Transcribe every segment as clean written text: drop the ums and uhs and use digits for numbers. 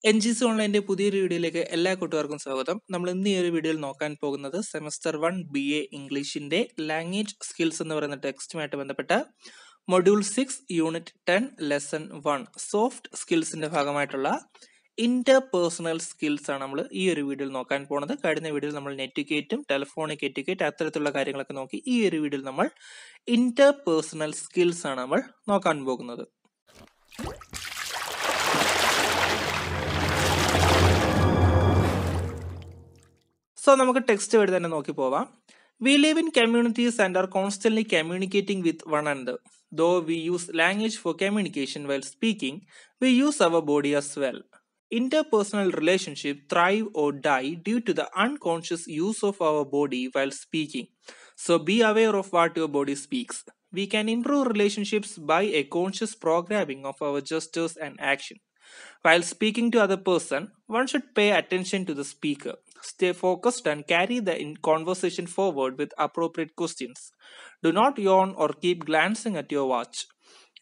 NGC ഓൺലൈൻ്റെ പുതിയൊരു വീഡിയോയിലേക്ക് എല്ലാ കൂട്ടുകാർക്കും സ്വാഗതം. നമ്മൾ ഇന്ന് ഈ ഒരു വീഡിയോയിൽ നോക്കാൻ പോകുന്നത് സെമസ്റ്റർ 1 BA ഇംഗ്ലീഷിന്റെ ലാംഗ്വേജ് സ്കിൽസ് എന്ന് പറയുന്ന ടെക്സ്റ്റുമായിട്ട് ബന്ധപ്പെട്ട മൊഡ്യൂൾ 6 യൂണിറ്റ് 10 ലെസൺ 1 സോഫ്റ്റ് സ്കിൽസിന്റെ ഭാഗമായിട്ടുള്ള ഇന്റർപേഴ്സണൽ സ്കിൽസ് ആണ് നമ്മൾ ഈ ഒരു വീഡിയോയിൽ നോക്കാൻ പോകുന്നത്. കഴിഞ്ഞ വീഡിയോയിൽ നമ്മൾ നെറ്റിക്കേറ്റും ടെലിഫോണിക് എറ്റിക്കേറ്റ് അത്തരത്തിലുള്ള കാര്യങ്ങളൊക്കെ നോക്കി. ഈ ഒരു വീഡിയോയിൽ നമ്മൾ ഇന്റർപേഴ്സണൽ സ്കിൽസ് ആണ് നമ്മൾ നോക്കാൻ പോകുന്നത്. സോ നമുക്ക് ടെക്സ്റ്റ് വഴി തന്നെ നോക്കി പോവാം. We live in communities and are constantly communicating with one another. Though we use language for communication while speaking, we use our body as well. Interpersonal relationships thrive or die due to the unconscious use of our body while speaking. So be aware of what your body speaks. We can improve relationships by a conscious programming of our gestures and action. While speaking to other person, one should pay attention to the speaker. Stay focused and carry the conversation forward with appropriate questions. Do not yawn or keep glancing at your watch.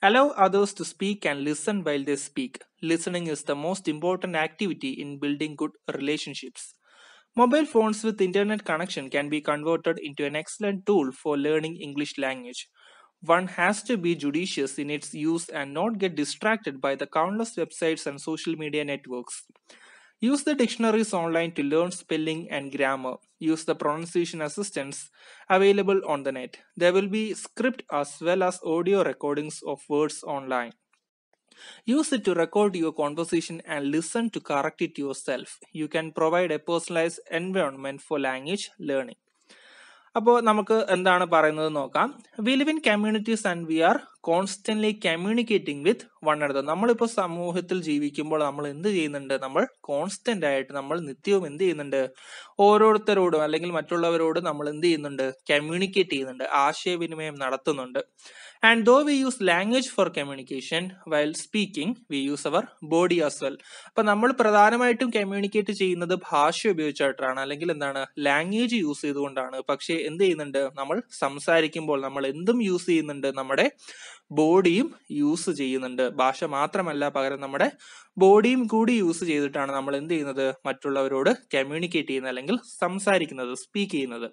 Allow others to speak and listen while they speak. Listening is the most important activity in building good relationships. Mobile phones with internet connection can be converted into an excellent tool for learning English language. One has to be judicious in its use and not get distracted by the countless websites and social media networks. Use the dictionaries online to learn spelling and grammar. Use the pronunciation assistants available on the net. There will be script as well as audio recordings of words online. Use it to record your conversation and listen to correct it yourself. You can provide a personalized environment for language learning. അപ്പോൾ നമുക്ക് എന്താണ് പറയുന്നത് നോക്കാം. We live in communities and we R constantly communicating with one another. നമ്മളിപ്പോൾ സമൂഹത്തിൽ ജീവിക്കുമ്പോൾ നമ്മൾ എന്ത് ചെയ്യുന്നുണ്ട്? നമ്മൾ കോൺസ്റ്റന്റ് ആയിട്ട് നമ്മൾ നിത്യവും എന്ത് ചെയ്യുന്നുണ്ട്? ഓരോരുത്തരോടും അല്ലെങ്കിൽ മറ്റുള്ളവരോട് നമ്മൾ എന്ത് ചെയ്യുന്നുണ്ട്? കമ്മ്യൂണിക്കേറ്റ് ചെയ്യുന്നുണ്ട്, ആശയവിനിമയം നടത്തുന്നുണ്ട്. And though we use language for communication, while speaking, we use our body as well. അപ്പൊ നമ്മൾ പ്രധാനമായിട്ടും കമ്മ്യൂണിക്കേറ്റ് ചെയ്യുന്നത് ഭാഷ ഉപയോഗിച്ചിട്ടാണ്, അല്ലെങ്കിൽ എന്താണ്, ലാംഗ്വേജ് യൂസ് ചെയ്തുകൊണ്ടാണ്. പക്ഷെ എന്ത് ചെയ്യുന്നുണ്ട്? നമ്മൾ സംസാരിക്കുമ്പോൾ നമ്മൾ എന്തും യൂസ് ചെയ്യുന്നുണ്ട്, നമ്മുടെ ബോഡിയും യൂസ് ചെയ്യുന്നുണ്ട്. ഭാഷ മാത്രമല്ല, പകരം നമ്മുടെ ബോഡിയും കൂടി യൂസ് ചെയ്തിട്ടാണ് നമ്മൾ എന്ത് ചെയ്യുന്നത്? മറ്റുള്ളവരോട് കമ്മ്യൂണിക്കേറ്റ് ചെയ്യുന്നത് അല്ലെങ്കിൽ സംസാരിക്കുന്നത്, സ്പീക്ക് ചെയ്യുന്നത്.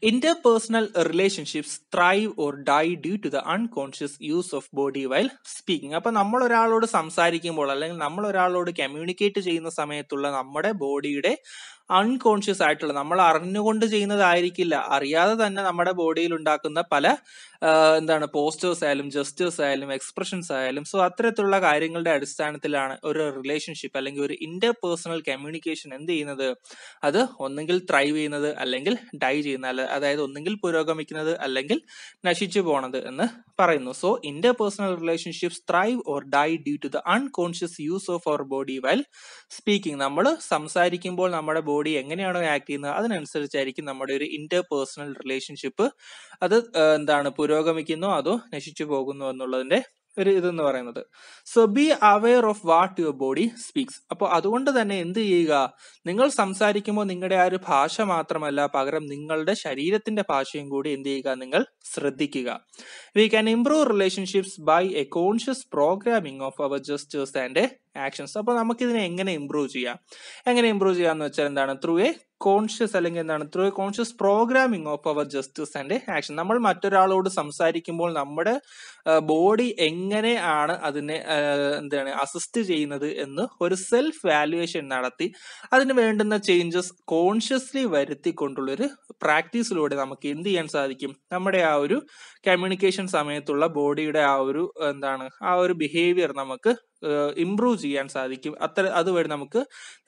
Interpersonal relationships thrive or die due to the unconscious use of body while speaking. അപ്പൊ നമ്മൾ ഒരാളോട് സംസാരിക്കുമ്പോൾ അല്ലെങ്കിൽ നമ്മൾ ഒരാളോട് കമ്മ്യൂണിക്കേറ്റ് ചെയ്യുന്ന സമയത്തുള്ള നമ്മുടെ ബോഡിയുടെ അൺകോൺഷ്യസ് ആയിട്ടുള്ള, നമ്മൾ അറിഞ്ഞുകൊണ്ട് ചെയ്യുന്നതായിരിക്കില്ല, അറിയാതെ തന്നെ നമ്മുടെ ബോഡിയിൽ ഉണ്ടാക്കുന്ന പല പോസ്റ്റേഴ്സ് ആയാലും ജസ്റ്റേഴ്സ് ആയാലും എക്സ്പ്രഷൻസ് ആയാലും, സോ അത്തരത്തിലുള്ള കാര്യങ്ങളുടെ അടിസ്ഥാനത്തിലാണ് ഒരു റിലേഷൻഷിപ്പ് അല്ലെങ്കിൽ ഒരു ഇന്റർപേഴ്സണൽ കമ്മ്യൂണിക്കേഷൻ എന്ത് ചെയ്യുന്നത്? അത് ഒന്നെങ്കിൽ ത്രൈവ് ചെയ്യുന്നത് അല്ലെങ്കിൽ ഡൈ ചെയ്യുന്നത്, അതായത് ഒന്നെങ്കിൽ പുരോഗമിക്കുന്നത് അല്ലെങ്കിൽ നശിച്ചു പോണത് എന്ന് പറയുന്നു. So interpersonal relationships thrive or die due to the unconscious use of our body while speaking. നമ്മൾ സംസാരിക്കുമ്പോൾ നമ്മുടെ ബോഡി എങ്ങനെയാണോ ആക്ട് ചെയ്യുന്നത് അതിനനുസരിച്ചായിരിക്കും നമ്മുടെ ഒരു ഇന്റർപേഴ്സണൽ റിലേഷൻഷിപ്പ് അത് പുരോഗമിക്കുന്നോ അതോ നശിച്ചു പോകുന്നു എന്നുള്ളതിന്റെ ഒരു ഇതെന്ന് പറയുന്നത്. So be aware of what your body speaks. അപ്പോൾ അതുകൊണ്ട് തന്നെ എന്ത് ചെയ്യുക? നിങ്ങൾ സംസാരിക്കുമ്പോൾ നിങ്ങളുടെ ആ ഒരു ഭാഷ മാത്രമല്ല, പകരം നിങ്ങളുടെ ശരീരത്തിന്റെ ഭാഷയും കൂടി എന്ത് ചെയ്യുക? നിങ്ങൾ ശ്രദ്ധിക്കുക. We can improve relationships by a conscious programming of our gestures and actions. അപ്പൊ നമുക്കിതിനെ എങ്ങനെ ഇംപ്രൂവ് ചെയ്യാം? എങ്ങനെ ഇംപ്രൂവ് ചെയ്യാന്ന് വെച്ചാൽ എന്താണ്? ത്രൂ എ കോൺഷ്യസ് അല്ലെങ്കിൽ through a conscious programming of our gestures and action. നമ്മൾ മറ്റൊരാളോട് സംസാരിക്കുമ്പോൾ നമ്മുടെ ബോഡി എങ്ങനെയാണ് അതിനെ അസിസ്റ്റ് ചെയ്യുന്നത് എന്ന് ഒരു സെൽഫ് വാല്യുവേഷൻ നടത്തി അതിന് വേണ്ടുന്ന ചേഞ്ചസ് കോൺഷ്യസ്ലി വരുത്തിക്കൊണ്ടുള്ളൊരു പ്രാക്ടീസിലൂടെ നമുക്ക് എന്ത് ചെയ്യാൻ സാധിക്കും? നമ്മുടെ ആ ഒരു കമ്മ്യൂണിക്കേഷൻ സമയത്തുള്ള ബോഡിയുടെ ആ ഒരു ബിഹേവിയർ നമുക്ക് ഇംപ്രൂവ് ചെയ്യാൻ സാധിക്കും. അതുവഴി നമുക്ക്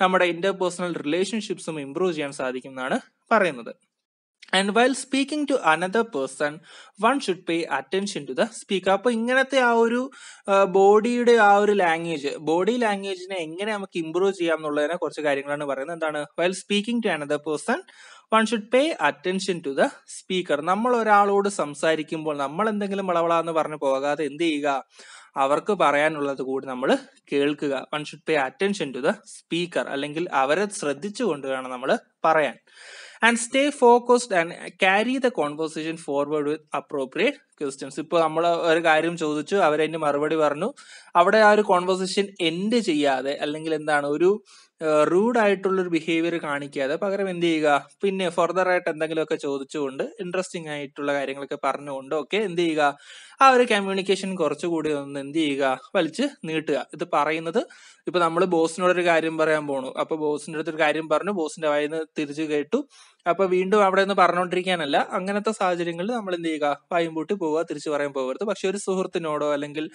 നമ്മുടെ ഇന്റർപേഴ്സണൽ റിലേഷൻഷിപ്സും ഇംപ്രൂവ് ചെയ്യാൻ സാധിക്കും എന്നാണ് പറയുന്നത്. And while speaking to another person, one should pay attention to the speaker. അപ്പൊ ഇങ്ങനത്തെ ആ ഒരു ബോഡിയുടെ ആ ഒരു ബോഡി ലാംഗ്വേജിനെ എങ്ങനെ നമുക്ക് ഇംപ്രൂവ് ചെയ്യാം എന്നുള്ളതിനെ കുറച്ച് കാര്യങ്ങളാണ് പറയുന്നത്. while speaking to another person, one should pay attention to the speaker. നമ്മൾ ഒരാളോട് സംസാരിക്കുമ്പോൾ നമ്മൾ എന്തെങ്കിലും വളവളാന്ന് പറഞ്ഞു പോകാതെ എന്ത് ചെയ്യുക? അവർക്ക് പറയാനുള്ളത് കൂടി നമ്മൾ കേൾക്കുക. One should pay attention to the speaker, അല്ലെങ്കിൽ അവരെ ശ്രദ്ധിച്ചുകൊണ്ട് വേണം നമ്മൾ പറയാൻ. And stay focused and carry the conversation forward with appropriate questions. ഇപ്പോൾ നമ്മൾ ഒരു കാര്യം ചോദിച്ചു, അവരതിന് മറുപടി പറഞ്ഞു, അവിടെ ആ ഒരു കോൺവെർസേഷൻ എൻഡ് ചെയ്യാതെ അല്ലെങ്കിൽ എന്താണ് ഒരു റൂഡ് ആയിട്ടുള്ള ഒരു ബിഹേവിയർ കാണിക്കാതെ പകരം എന്ത് ചെയ്യുക, പിന്നെ ഫർദർ ആയിട്ട് എന്തെങ്കിലുമൊക്കെ ചോദിച്ചുകൊണ്ട് ഇൻട്രസ്റ്റിംഗ് ആയിട്ടുള്ള കാര്യങ്ങളൊക്കെ പറഞ്ഞുകൊണ്ട് ഒക്കെ എന്ത് ചെയ്യുക, ആ ഒരു കമ്മ്യൂണിക്കേഷൻ കുറച്ചുകൂടി ഒന്ന് എന്ത് ചെയ്യുക, വലിച്ച് നീട്ടുക. ഇത് പറയുന്നത് ഇപ്പൊ നമ്മൾ ബോസിനോടൊരു കാര്യം പറയാൻ പോണു, അപ്പൊ ബോസിന്റെ അടുത്ത് ഒരു കാര്യം പറഞ്ഞു, ബോസിന്റെ വായിന്ന് തിരിച്ചു കേട്ടു, അപ്പൊ വീണ്ടും അവിടെ നിന്ന് പറഞ്ഞുകൊണ്ടിരിക്കാനല്ല. അങ്ങനത്തെ സാഹചര്യങ്ങളിൽ നമ്മൾ എന്ത് ചെയ്യുക, വായും പൂട്ടി പോവുക, തിരിച്ചു പറയാൻ പോകരുത്. പക്ഷെ ഒരു സുഹൃത്തിനോടോ അല്ലെങ്കിൽ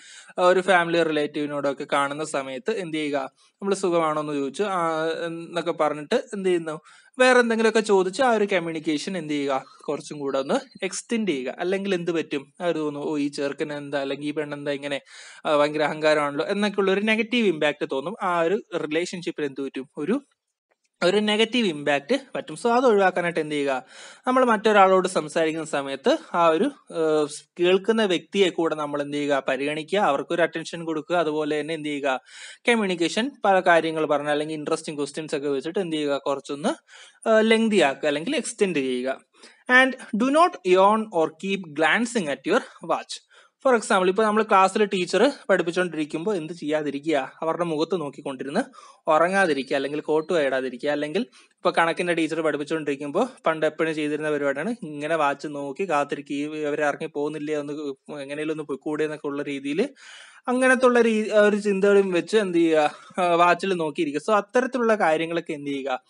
ഒരു ഫാമിലി റിലേറ്റീവിനോടോ ഒക്കെ കാണുന്ന സമയത്ത് എന്ത് ചെയ്യുക, നമ്മൾ സുഖമാണോ എന്ന് ചോദിച്ചു എന്നൊക്കെ പറഞ്ഞിട്ട് എന്ത് ചെയ്യുന്നു, വേറെ എന്തെങ്കിലുമൊക്കെ ചോദിച്ച് ആ ഒരു കമ്മ്യൂണിക്കേഷൻ എന്ത് ചെയ്യുക, കുറച്ചും കൂടെ ഒന്ന് എക്സ്റ്റെൻഡ് ചെയ്യുക. അല്ലെങ്കിൽ എന്ത് പറ്റും, അവർ തോന്നുന്നു ഓ ഈ ചെറുക്കൻ എന്താ അല്ലെങ്കിൽ ഈ പെണ്ണെന്താ ഇങ്ങനെ ഭയങ്കര അഹങ്കാരമാണല്ലോ എന്നൊക്കെ ഉള്ള ഒരു നെഗറ്റീവ് ഇമ്പാക്ട് തോന്നും. ആ ഒരു റിലേഷൻഷിപ്പിൽ എന്ത് പറ്റും, ഒരു നെഗറ്റീവ് ഇമ്പാക്ട് പറ്റും. സോ അത് ഒഴിവാക്കാനായിട്ട് എന്ത് ചെയ്യുക, നമ്മൾ മറ്റൊരാളോട് സംസാരിക്കുന്ന സമയത്ത് ആ ഒരു കേൾക്കുന്ന വ്യക്തിയെ കൂടെ നമ്മൾ എന്ത് ചെയ്യുക, പരിഗണിക്കുക, അവർക്കൊരു അറ്റൻഷൻ കൊടുക്കുക. അതുപോലെ തന്നെ എന്ത് ചെയ്യുക, കമ്മ്യൂണിക്കേഷൻ പല കാര്യങ്ങൾ പറഞ്ഞ അല്ലെങ്കിൽ ഇൻട്രസ്റ്റിംഗ് ക്വസ്റ്റ്യൻസ് ഒക്കെ വെച്ചിട്ട് എന്ത് ചെയ്യുക, കുറച്ചൊന്ന് ലെങ്തി ആക്കുക അല്ലെങ്കിൽ എക്സ്റ്റെൻഡ് ചെയ്യുക. And do not yawn or keep glancing at your watch. For example, ഇപ്പൊ നമ്മൾ ക്ലാസ്സിൽ ടീച്ചർ പഠിപ്പിച്ചുകൊണ്ടിരിക്കുമ്പോൾ എന്ത് ചെയ്യാതിരിക്കുക, അവരുടെ മുഖത്ത് നോക്കിക്കൊണ്ടിരുന്ന് ഉറങ്ങാതിരിക്കുക അല്ലെങ്കിൽ കോട്ട് ഇടാതിരിക്കുക. അല്ലെങ്കിൽ ഇപ്പൊ കണക്കിന്റെ ടീച്ചർ പഠിപ്പിച്ചുകൊണ്ടിരിക്കുമ്പോൾ പണ്ട് എപ്പോഴും ചെയ്തിരുന്ന പരിപാടിയാണ് ഇങ്ങനെ വാച്ച് നോക്കി കാത്തിരിക്കുക, ഇവരെ ഇറങ്ങി പോകുന്നില്ലേ, ഒന്ന് എങ്ങനെയും ഒന്ന് കൂടെ എന്നൊക്കെ ഉള്ള രീതിയിൽ അങ്ങനത്തെ ഉള്ള ഒരു ചിന്തകളും വെച്ച് എന്ത് ചെയ്യുക, വാച്ചിൽ നോക്കിയിരിക്കുക. സോ അത്തരത്തിലുള്ള കാര്യങ്ങളൊക്കെ എന്ത് ചെയ്യുക,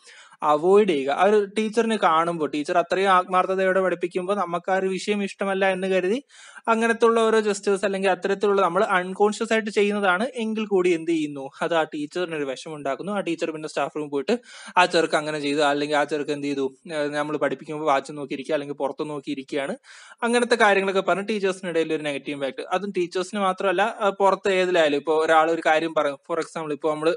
അവോയ്ഡ് ചെയ്യുക. ആ ഒരു ടീച്ചറിനെ കാണുമ്പോൾ, ടീച്ചർ അത്രയും ആത്മാർത്ഥതയോടെ പഠിപ്പിക്കുമ്പോൾ നമുക്ക് ആ ഒരു വിഷയം ഇഷ്ടമല്ല എന്ന് കരുതി അങ്ങനത്തെ ഉള്ള ഓരോ ജസ്റ്റേഴ്സ് അല്ലെങ്കിൽ അത്തരത്തിലുള്ള നമ്മൾ അൺകോൺഷ്യസ് ആയിട്ട് ചെയ്യുന്നതാണ് എങ്കിൽ കൂടി എന്ത് ചെയ്യുന്നു, അത് ആ ടീച്ചറിന് ഒരു വിഷമം ഉണ്ടാക്കുന്നു. ആ ടീച്ചർ പിന്നെ സ്റ്റാഫ് റൂമിൽ പോയിട്ട് ആ ചെറുക്ക് അങ്ങനെ ചെയ്തു, അല്ലെങ്കിൽ ആ ചെറുക്ക് എന്ത് ചെയ്തു, നമ്മൾ പഠിപ്പിക്കുമ്പോൾ വാച്ച് നോക്കിയിരിക്കുക അല്ലെങ്കിൽ പുറത്ത് നോക്കിയിരിക്കുകയാണ്, അങ്ങനത്തെ കാര്യങ്ങളൊക്കെ പറഞ്ഞ് ടീച്ചേഴ്സിനിടയിൽ ഒരു നെഗറ്റീവ് ഇമ്പാക്ട്. അതും ടീച്ചേഴ്സിന് മാത്രമല്ല, പുറത്ത് ഏതിലായാലും. ഇപ്പോൾ ഒരാൾ ഒരു കാര്യം പറയും, ഫോർ എക്സാമ്പിൾ ഇപ്പോൾ നമ്മൾ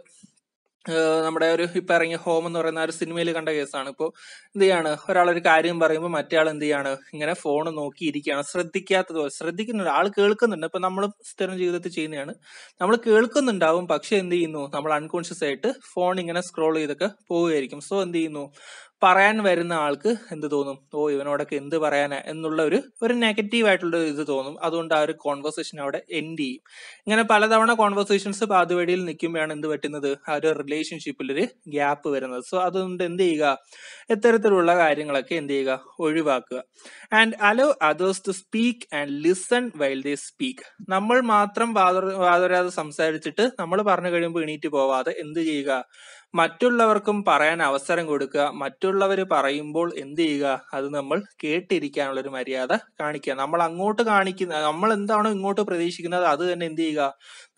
നമ്മുടെ ഒരു ഇപ്പൊ ഇറങ്ങിയ ഹോം എന്ന് പറയുന്ന ഒരു സിനിമയിൽ കണ്ട കേസാണ്. ഇപ്പോൾ എന്ത് ചെയ്യാണ്, ഒരാളൊരു കാര്യം പറയുമ്പോൾ മറ്റേ ആൾ എന്ത് ചെയ്യാണ്, ഇങ്ങനെ ഫോൺ നോക്കിയിരിക്കുകയാണ്, ശ്രദ്ധിക്കാത്തതുപോലെ. ശ്രദ്ധിക്കുന്നുണ്ട്, ആൾ കേൾക്കുന്നുണ്ട്. ഇപ്പൊ നമ്മൾ സ്ഥിരം ജീവിതത്തിൽ ചെയ്യുന്നതാണ്, നമ്മൾ കേൾക്കുന്നുണ്ടാവും, പക്ഷെ എന്ത് ചെയ്യുന്നു, നമ്മൾ അൺകോൺഷ്യസ് ആയിട്ട് ഫോൺ ഇങ്ങനെ സ്ക്രോൾ ചെയ്തൊക്കെ പോവുകയായിരിക്കും. സോ എന്ത് ചെയ്യുന്നു, പറയാൻ വരുന്ന ആൾക്ക് എന്ത് തോന്നും, ഓ ഇവനോടൊക്കെ എന്ത് പറയാനാ എന്നുള്ള ഒരു നെഗറ്റീവ് ആയിട്ടുള്ള ഇത് തോന്നും. അതുകൊണ്ട് ആ ഒരു കോൺവെർസേഷൻ അവിടെ എൻഡ് ചെയ്യും. ഇങ്ങനെ പലതവണ കോൺവെർസേഷൻസ് പാതിവഴിയിൽ നിൽക്കുമ്പോഴാണ് എന്ത് പറ്റുന്നത്, ആ ഒരു റിലേഷൻഷിപ്പിൽ ഒരു ഗ്യാപ്പ് വരുന്നത്. സോ അതുകൊണ്ട് എന്ത് ചെയ്യുക, ഇത്തരത്തിലുള്ള കാര്യങ്ങളൊക്കെ എന്ത് ചെയ്യുക, ഒഴിവാക്കുക. And allow others to speak and listen while they speak. നമ്മൾ മാത്രം വാതരാതെ സംസാരിച്ചിട്ട് നമ്മൾ പറഞ്ഞു കഴിയുമ്പോൾ എണീറ്റ് പോവാതെ എന്ത് ചെയ്യുക, മറ്റുള്ളവർക്കും പറയാൻ അവസരം കൊടുക്കുക. മറ്റുള്ളവർ പറയുമ്പോൾ എന്ത് ചെയ്യുക, അത് നമ്മൾ കേട്ടിരിക്കാനുള്ള ഒരു മര്യാദ കാണിക്കുക. നമ്മൾ അങ്ങോട്ട് നമ്മൾ എന്താണോ ഇങ്ങോട്ട് പ്രതീക്ഷിക്കുന്നത് അത് തന്നെ എന്ത് ചെയ്യുക,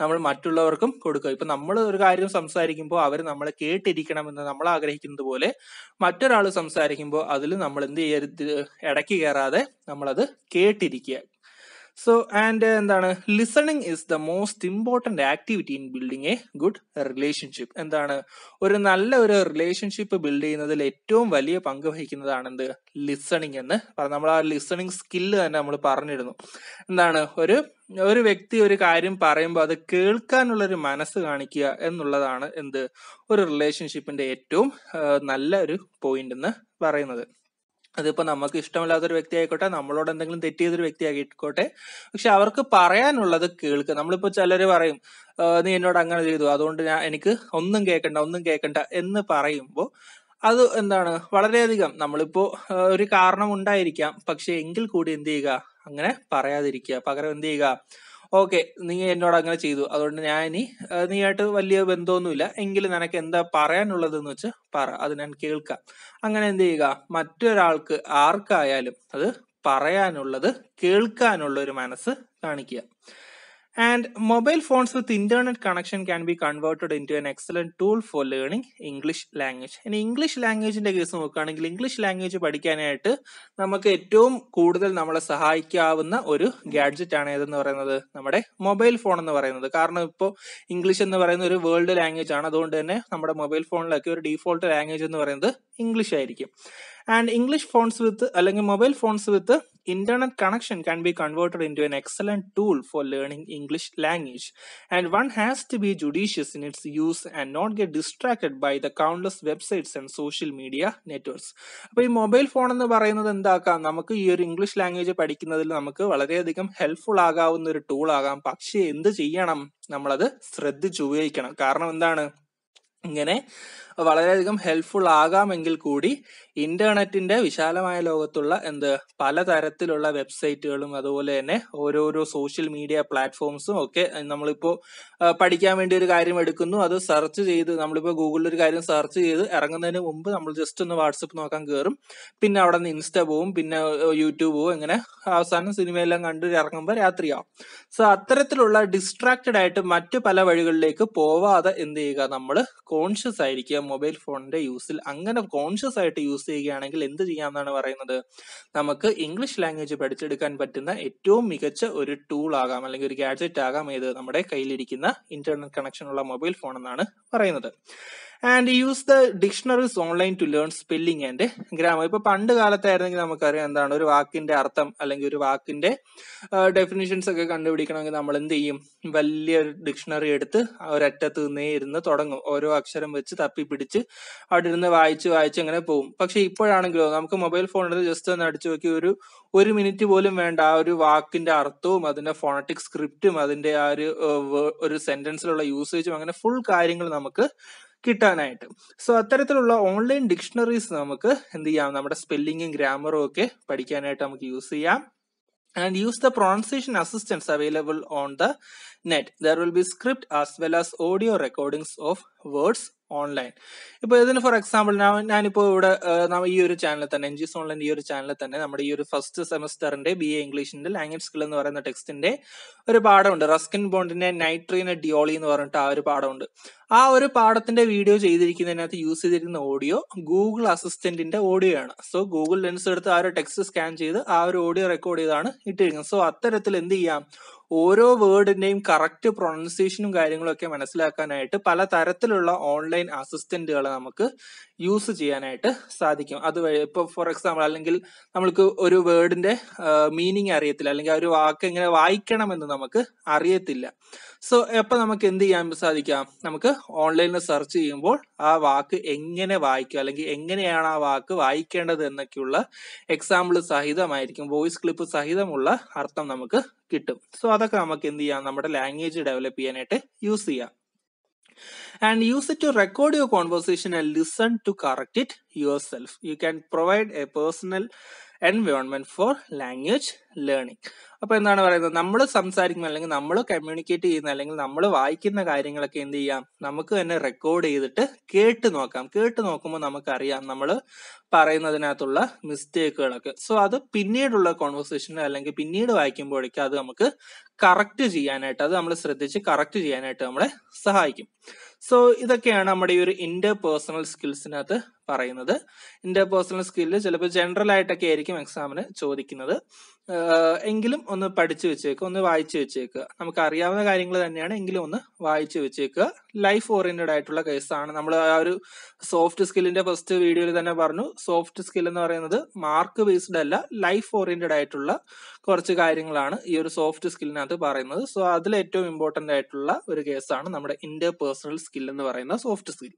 നമ്മൾ മറ്റുള്ളവർക്കും കൊടുക്കുക. ഇപ്പൊ നമ്മൾ ഒരു കാര്യം സംസാരിക്കുമ്പോൾ അവർ നമ്മളെ കേട്ടിരിക്കണമെന്ന് നമ്മൾ ആഗ്രഹിക്കുന്നത് പോലെ മറ്റൊരാൾ സംസാരിക്കുമ്പോൾ അതിൽ നമ്മൾ എന്ത് ചെയ്യരുത്, ഇടയ്ക്ക് കയറാതെ നമ്മളത് കേട്ടിരിക്കുക. സോ ആൻഡ് എന്താണ്, listening is the most important activity in building A good relationship. എന്താണ്, ഒരു നല്ല ഒരു റിലേഷൻഷിപ്പ് ബിൽഡ് ചെയ്യുന്നതിൽ ഏറ്റവും വലിയ പങ്ക് വഹിക്കുന്നതാണ് എന്ത്, ലിസണിങ് എന്ന് പറഞ്ഞു. നമ്മൾ ആ ലിസണിങ് സ്കില്ല് തന്നെ നമ്മൾ പറഞ്ഞിരുന്നു. എന്താണ്, ഒരു വ്യക്തി ഒരു കാര്യം പറയുമ്പോൾ അത് കേൾക്കാനുള്ള ഒരു മനസ്സ് കാണിക്കുക എന്നുള്ളതാണ് എന്ത്, ഒരു റിലേഷൻഷിപ്പിന്റെ ഏറ്റവും നല്ല ഒരു പോയിന്റ് എന്ന് പറയുന്നത്. അതിപ്പോ നമുക്ക് ഇഷ്ടമില്ലാത്തൊരു വ്യക്തി ആയിക്കോട്ടെ, നമ്മളോട് എന്തെങ്കിലും തെറ്റ് ചെയ്തൊരു വ്യക്തി ആയിക്കോട്ടെ, പക്ഷെ അവർക്ക് പറയാനുള്ളത് കേൾക്കുക. നമ്മളിപ്പോ ചിലര് പറയും നീ എന്നോട് അങ്ങനെ ചെയ്തു, അതുകൊണ്ട് എനിക്ക് ഒന്നും കേൾക്കണ്ട എന്ന് പറയുമ്പോൾ അത് എന്താണ്, വളരെയധികം നമ്മളിപ്പോ ഒരു കാരണം ഉണ്ടായിരിക്കാം, പക്ഷെ എങ്കിൽ കൂടി എന്ത് ചെയ്യുക, അങ്ങനെ പറയാതിരിക്കുക. പകരം എന്ത് ചെയ്യുക, ഓക്കെ നീ എന്നോട് അങ്ങനെ ചെയ്തു, അതുകൊണ്ട് ഞാൻ ഇനി നീയായിട്ട് വലിയ ബന്ധമൊന്നുമില്ല, എങ്കിലും നിനക്ക് എന്താ പറയാനുള്ളത് എന്ന് വെച്ച് പറ, അത് ഞാൻ കേൾക്കാം. അങ്ങനെ എന്ത് ചെയ്യുക, മറ്റൊരാൾക്ക് ആർക്കായാലും അത് പറയാനുള്ളത് കേൾക്കാനുള്ള ഒരു മനസ്സ് കാണിക്കുക. And mobile phones with internet connection can be converted into an excellent tool for learning English language. ഇനി ഇംഗ്ലീഷ് ലാംഗ്വേജിന്റെ കേസ് നോക്കുകയാണെങ്കിൽ, ഇംഗ്ലീഷ് ലാംഗ്വേജ് പഠിക്കാനായിട്ട് നമുക്ക് ഏറ്റവും കൂടുതൽ നമ്മളെ സഹായിക്കാവുന്ന ഒരു ഗാഡ്ജറ്റ് ആണ് ഏതെന്ന് പറയുന്നത്, നമ്മുടെ മൊബൈൽ ഫോൺ എന്ന് പറയുന്നത്. കാരണം ഇപ്പോൾ ഇംഗ്ലീഷ് എന്ന് പറയുന്ന ഒരു വേൾഡ് ലാംഗ്വേജ് ആണ്, അതുകൊണ്ട് തന്നെ നമ്മുടെ മൊബൈൽ ഫോണിലൊക്കെ ഒരു ഡീഫോൾട്ട് ലാംഗ്വേജ് എന്ന് പറയുന്നത് ഇംഗ്ലീഷ് ആയിരിക്കും. And English phones with അല്ലെങ്കിൽ mobile phones with internet connection can be converted into an excellent tool for learning English language. And one has to be judicious in its use and not get distracted by the countless websites and social media networks. അപ്പോൾ ഈ mobile phone എന്ന് പറയുന്നത് എന്താക്കാം, നമുക്ക് ഈ ഒരു English language പഠിക്കുന്നതിൽ നമുക്ക് വളരെയധികം ഹെൽപ്ഫുൾ ആകാവുന്ന ഒരു ടൂൾ ആകാം. പക്ഷേ എന്ത് ചെയ്യണം, നമ്മളത് ശ്രദ്ധിച്ച് ഉപയോഗിക്കണം. കാരണം എന്താണ്, ഇങ്ങനെ വളരെയധികം ഹെൽപ്ഫുൾ ആകാമെങ്കിൽ കൂടി ഇന്റർനെറ്റിന്റെ വിശാലമായ ലോകത്തുള്ള പലതരത്തിലുള്ള വെബ്സൈറ്റുകളും അതുപോലെ തന്നെ ഓരോരോ സോഷ്യൽ മീഡിയ പ്ലാറ്റ്ഫോംസും ഒക്കെ നമ്മളിപ്പോ പഠിക്കാൻ വേണ്ടി ഒരു കാര്യം എടുക്കുന്നു, അത് സെർച്ച് ചെയ്ത് നമ്മളിപ്പോ ഗൂഗിളിൽ ഒരു കാര്യം സെർച്ച് ചെയ്ത് ഇറങ്ങുന്നതിന് മുമ്പ് നമ്മൾ ജസ്റ്റ് ഒന്ന് വാട്സപ്പ് നോക്കാൻ കയറും, പിന്നെ അവിടെ നിന്ന് ഇൻസ്റ്റ പോവും, പിന്നെ യൂട്യൂബ് പോവും, ഇങ്ങനെ അവസാനം സിനിമയെല്ലാം കണ്ട് ഇറങ്ങുമ്പോൾ രാത്രിയാവും. സോ അത്തരത്തിലുള്ള ഡിസ്ട്രാക്റ്റഡ് ആയിട്ട് മറ്റു പല വഴികളിലേക്ക് പോവാതെ എന്ത് ചെയ്യുക, നമ്മൾ കോൺഷ്യസ് ആയിരിക്കുക മൊബൈൽ ഫോണിന്റെ യൂസിൽ. അങ്ങനെ കോൺഷ്യസ് ആയിട്ട് യൂസ് ചെയ്യുകയാണെങ്കിൽ എന്ത് ചെയ്യാമെന്നാണ് പറയുന്നത്, നമുക്ക് ഇംഗ്ലീഷ് ലാംഗ്വേജ് പഠിച്ചെടുക്കാൻ പറ്റുന്ന ഏറ്റവും മികച്ച ഒരു ടൂൾ ആകാം അല്ലെങ്കിൽ ഒരു ഗാഡ്ജറ്റ് ആകാം ഏത്, നമ്മുടെ കയ്യിലിരിക്കുന്ന ഇന്റർനെറ്റ് കണക്ഷൻ ഉള്ള മൊബൈൽ ഫോൺ എന്നാണ് പറയുന്നത്. And use the dictionaries online to learn spelling and grammar. ഇപ്പൊ പണ്ട് കാലത്തായിരുന്നെങ്കിൽ നമുക്കറിയാം എന്താണ് ഒരു വാക്കിന്റെ അർത്ഥം അല്ലെങ്കിൽ ഒരു വാക്കിന്റെ ഡെഫിനിഷൻസ് ഒക്കെ കണ്ടുപിടിക്കണമെങ്കിൽ നമ്മൾ എന്ത് ചെയ്യും, വലിയൊരു ഡിക്ഷണറി എടുത്ത് ഒരറ്റത്ത് നിന്നേ ഇരുന്ന് തുടങ്ങും, ഓരോ അക്ഷരം വെച്ച് തപ്പി പിടിച്ച് അവിടെ ഇരുന്ന് വായിച്ച് അങ്ങനെ പോകും. പക്ഷെ ഇപ്പോഴാണെങ്കിലോ നമുക്ക് മൊബൈൽ ഫോൺ എടുത്ത് ജസ്റ്റ് ഒന്ന് അടിച്ചു നോക്കി ഒരു മിനിറ്റ് പോലും വേണ്ട ആ ഒരു വാക്കിന്റെ അർത്ഥവും അതിന്റെ ഫോണറ്റിക് സ്ക്രിപ്റ്റും അതിന്റെ ആ ഒരു സെന്റൻസിലുള്ള യൂസേജും അങ്ങനെ ഫുൾ കാര്യങ്ങൾ നമുക്ക് കിട്ടാനായിട്ട്. സോ അത്തരത്തിലുള്ള ഓൺലൈൻ ഡിക്ഷണറീസ് നമുക്ക് എന്ത് ചെയ്യാം, നമ്മുടെ സ്പെല്ലിങ്ങും ഗ്രാമറും ഒക്കെ പഠിക്കാനായിട്ട് നമുക്ക് യൂസ് ചെയ്യാം. And use the pronunciation assistants available on the net. There will be script as well as audio recordings of words online. ഇപ്പൊ ഇതിന് ഫോർ എക്സാമ്പിൾ ഞാനിപ്പോ ഇവിടെ ഈ ഒരു ചാനലിൽ തന്നെ NGS ഓൺലൈൻ ഈ ഒരു ചാനലിൽ തന്നെ നമ്മുടെ ഈ ഒരു ഫസ്റ്റ് സെമസ്റ്ററിന്റെ BA ഇംഗ്ലീഷിന്റെ ലാംഗ്വേജ് സ്കിൽ എന്ന് പറയുന്ന ടെക്സ്റ്റിന്റെ ഒരു പാഠമുണ്ട്. റസ്കിൻ ബോണ്ടിന്റെ നൈട്രീന ഡിയോളി എന്ന് പറഞ്ഞിട്ട് ആ ഒരു പാഠമുണ്ട്. ആ ഒരു പാഠത്തിന്റെ വീഡിയോ ചെയ്തിരിക്കുന്നതിനകത്ത് യൂസ് ചെയ്തിരിക്കുന്ന ഓഡിയോ ഗൂഗിൾ അസിസ്റ്റന്റിന്റെ ഓഡിയോ ആണ്. സോ ഗൂഗിൾ ലെൻസ് എടുത്ത് ആ ഒരു ടെക്സ്റ്റ് സ്കാൻ ചെയ്ത് ആ ഒരു ഓഡിയോ റെക്കോർഡ് ചെയ്താണ് ഇട്ടിരിക്കുന്നത്. സോ അത്തരത്തിൽ എന്ത് ചെയ്യാം, ഓരോ വേർഡിന്റെയും കറക്റ്റ് പ്രൊണൗൺസിയേഷനും കാര്യങ്ങളും ഒക്കെ മനസ്സിലാക്കാനായിട്ട് പലതരത്തിലുള്ള ഓൺലൈൻ അസിസ്റ്റന്റുകൾ നമുക്ക് യൂസ് ചെയ്യാനായിട്ട് സാധിക്കും. അതുവഴി ഇപ്പൊ ഫോർ എക്സാമ്പിൾ അല്ലെങ്കിൽ നമ്മൾക്ക് ഒരു വേർഡിന്റെ മീനിങ് അറിയത്തില്ല അല്ലെങ്കിൽ ആ ഒരു വാക്ക് എങ്ങനെ വായിക്കണമെന്ന് നമുക്ക് അറിയത്തില്ല. സോ അപ്പൊ നമുക്ക് എന്ത് ചെയ്യാൻ സാധിക്കാം, നമുക്ക് ഓൺലൈനിൽ സെർച്ച് ചെയ്യുമ്പോൾ ആ വാക്ക് എങ്ങനെ വായിക്കുക അല്ലെങ്കിൽ എങ്ങനെയാണ് ആ വാക്ക് വായിക്കേണ്ടത് എന്നൊക്കെയുള്ള എക്സാമ്പിൾ സഹിതമായിരിക്കും, വോയിസ് ക്ലിപ്പ് സഹിതമുള്ള അർത്ഥം നമുക്ക് കിട്ടും. സോ അതൊക്കെ നമുക്ക് എന്ത് ചെയ്യാം, നമ്മുടെ ലാംഗ്വേജ് ഡെവലപ്പ് ചെയ്യാനായിട്ട് യൂസ് ചെയ്യാം. And use it to record your conversation and listen to correct it yourself. You can provide a personal environment for language learning. അപ്പൊ എന്താണ് പറയുന്നത്, നമ്മൾ സംസാരിക്കുന്ന അല്ലെങ്കിൽ നമ്മൾ കമ്മ്യൂണിക്കേറ്റ് ചെയ്യുന്ന അല്ലെങ്കിൽ നമ്മൾ വായിക്കുന്ന കാര്യങ്ങളൊക്കെ എന്ത് ചെയ്യാം, നമുക്ക് തന്നെ റെക്കോർഡ് ചെയ്തിട്ട് കേട്ട് നോക്കാം. കേട്ട് നോക്കുമ്പോൾ നമുക്കറിയാം നമ്മൾ പറയുന്നതിനകത്തുള്ള മിസ്റ്റേക്കുകളൊക്കെ. സോ അത് പിന്നീടുള്ള കോൺവെർസേഷൻ അല്ലെങ്കിൽ പിന്നീട് വായിക്കുമ്പോഴേക്കും അത് നമുക്ക് കറക്റ്റ് ചെയ്യാനായിട്ട്, അത് നമ്മൾ ശ്രദ്ധിച്ച് കറക്റ്റ് ചെയ്യാനായിട്ട് നമ്മളെ സഹായിക്കും. സോ ഇതൊക്കെയാണ് നമ്മുടെ ഈ ഒരു ഇന്റർപേഴ്സണൽ സ്കിൽസിനകത്ത് പറയുന്നത്. ഇന്റർപേഴ്സണൽ സ്കില്ല് ചിലപ്പോൾ ജനറൽ ആയിട്ടൊക്കെ ആയിരിക്കും എക്സാമിന് ചോദിക്കുന്നത്, എങ്കിലും ഒന്ന് പഠിച്ചു വെച്ചേക്കുക, ഒന്ന് വായിച്ചു വെച്ചേക്കുക. നമുക്ക് അറിയാവുന്ന കാര്യങ്ങൾ തന്നെയാണ് എങ്കിലും ഒന്ന് വായിച്ചു വെച്ചേക്കുക. ലൈഫ് ഓറിയന്റഡ് ആയിട്ടുള്ള കേസാണ്. നമ്മൾ ആ ഒരു സോഫ്റ്റ് സ്കില്ലിന്റെ ഫസ്റ്റ് വീഡിയോയിൽ തന്നെ പറഞ്ഞു, സോഫ്റ്റ് സ്കിൽ എന്ന് പറയുന്നത് മാർക്ക് ബേസ്ഡ് അല്ല, ലൈഫ് ഓറിയന്റഡ് ആയിട്ടുള്ള കുറച്ച് കാര്യങ്ങളാണ് ഈ ഒരു സോഫ്റ്റ് സ്കില്ലിനകത്ത് പറയുന്നത്. സോ അതിൽ ഏറ്റവും ഇമ്പോർട്ടന്റ് ആയിട്ടുള്ള ഒരു കേസാണ് നമ്മുടെ ഇന്റർപേഴ്സണൽ സ്കിൽ എന്ന് പറയുന്ന സോഫ്റ്റ് സ്കിൽ.